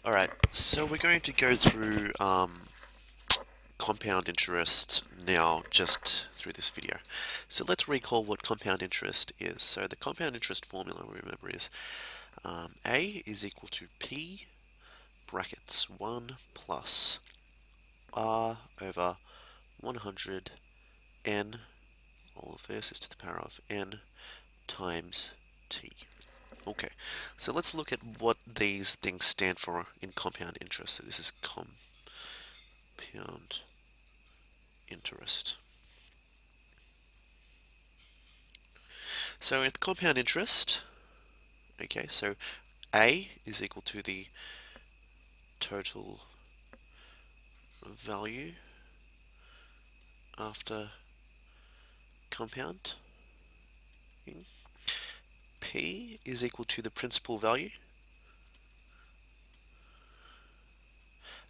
Alright, so we're going to go through compound interest now just through this video. So let's recall what compound interest is. So the compound interest formula, remember, is A is equal to P brackets 1 plus R over 100 N, all of this is to the power of N times T. Okay, so let's look at what these things stand for in compound interest. So this is compound interest. So with compound interest, okay, so A is equal to the total value after compound. P is equal to the principal value.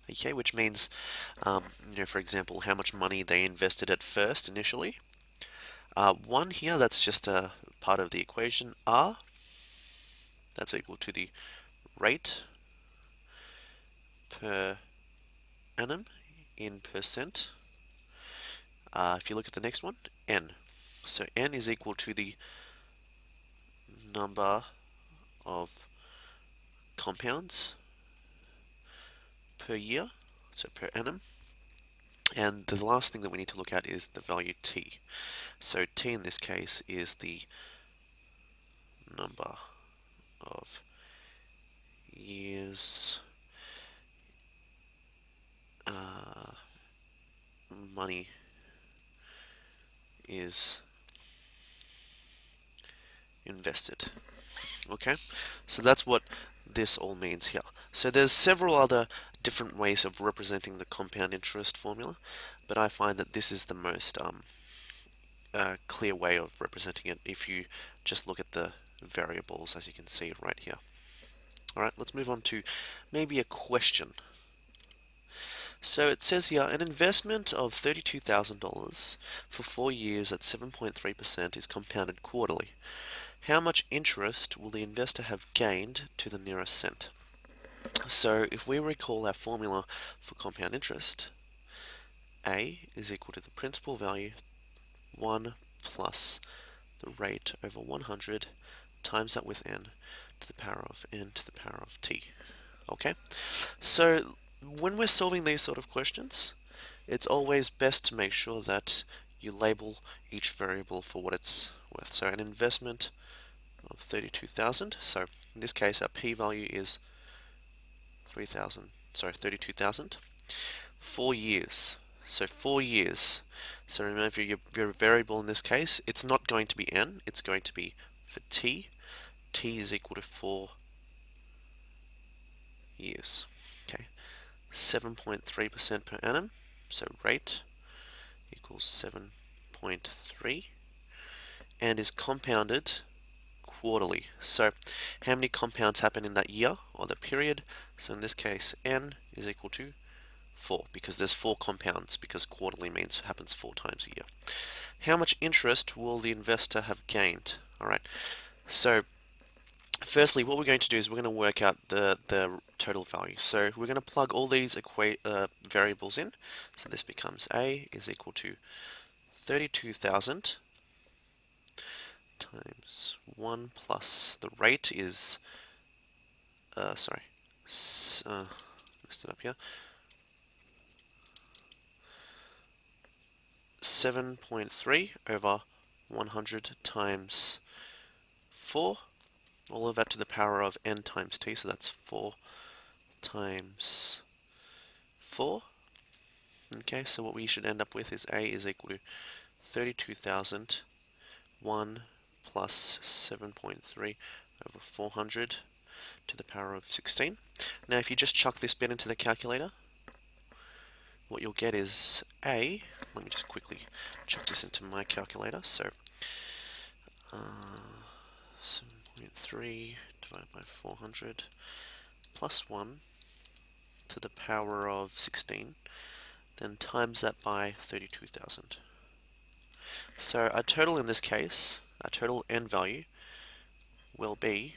Okay, which means, for example, how much money they invested at first initially. 1 here, that's just a part of the equation. R, that's equal to the rate per annum in percent. If you look at the next one, N. So N is equal to the number of compounds per year, so per annum. And the last thing that we need to look at is the value T. So T in this case is the number of years money is invested. Okay, so that's what this all means here. So there's several other different ways of representing the compound interest formula, but I find that this is the most clear way of representing it if you just look at the variables, as you can see right here. Alright, let's move on to maybe a question. So it says here, an investment of $32,000 for 4 years at 7.3% is compounded quarterly. How much interest will the investor have gained to the nearest cent? So if we recall our formula for compound interest, A is equal to the principal value 1 plus the rate over 100 times that with n to the power of n to the power of t. Okay, so when we're solving these sort of questions, it's always best to make sure that you label each variable for what it's worth. So an investment of 32,000. So in this case, our p-value is 32,000. 4 years. So 4 years. So remember your variable in this case, it's not going to be n, it's going to be for t. T is equal to 4 years. Okay, 7.3% per annum. So rate equals 7.3 and is compounded quarterly. So how many compounds happen in that year or the period? So in this case, n is equal to 4 because there's 4 compounds, because quarterly means it happens 4 times a year. How much interest will the investor have gained? Alright, so firstly what we're going to do is we're going to work out the total value. So we're going to plug all these variables in. So this becomes A is equal to 32,000 times 1 plus the rate is, messed it up here, 7.3 over 100 times 4, all of that to the power of n times t, so that's 4 times 4. Okay, so what we should end up with is A is equal to 32,000, 1 plus 7.3 over 400 to the power of 16. Now if you just chuck this bit into the calculator, what you'll get is A, let me just quickly chuck this into my calculator, so 7.3 divided by 400 plus 1 to the power of 16, then times that by 32,000. So our total in this case, our total n value will be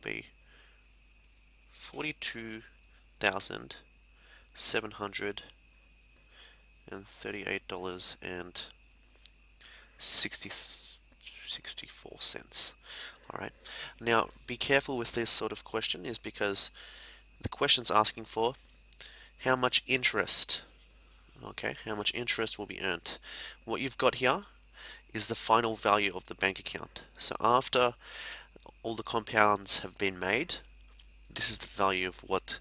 will be $42,738.64. All right. Now, be careful with this sort of question, is because the question's asking for how much interest. Okay, how much interest will be earned. What you've got here is the final value of the bank account. So after all the compounds have been made, this is the value of what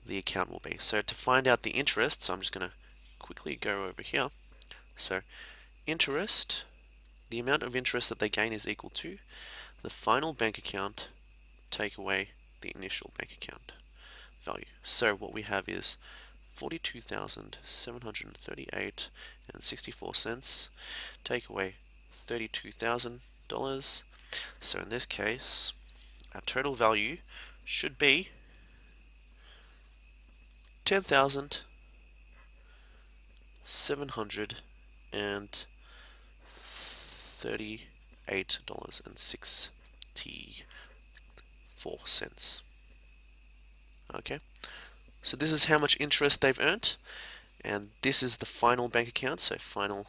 the account will be. So to find out the interest, so I'm just going to quickly go over here. So interest, the amount of interest that they gain is equal to the final bank account take away the initial bank account value. So what we have is 42,738 and 64 cents take away $32,000. So in this case, our total value should be $10,738.64. Okay, so this is how much interest they've earned, and this is the final bank account, so final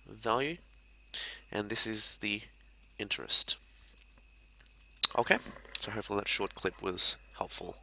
value, and this is the interest. Okay, so hopefully that short clip was helpful.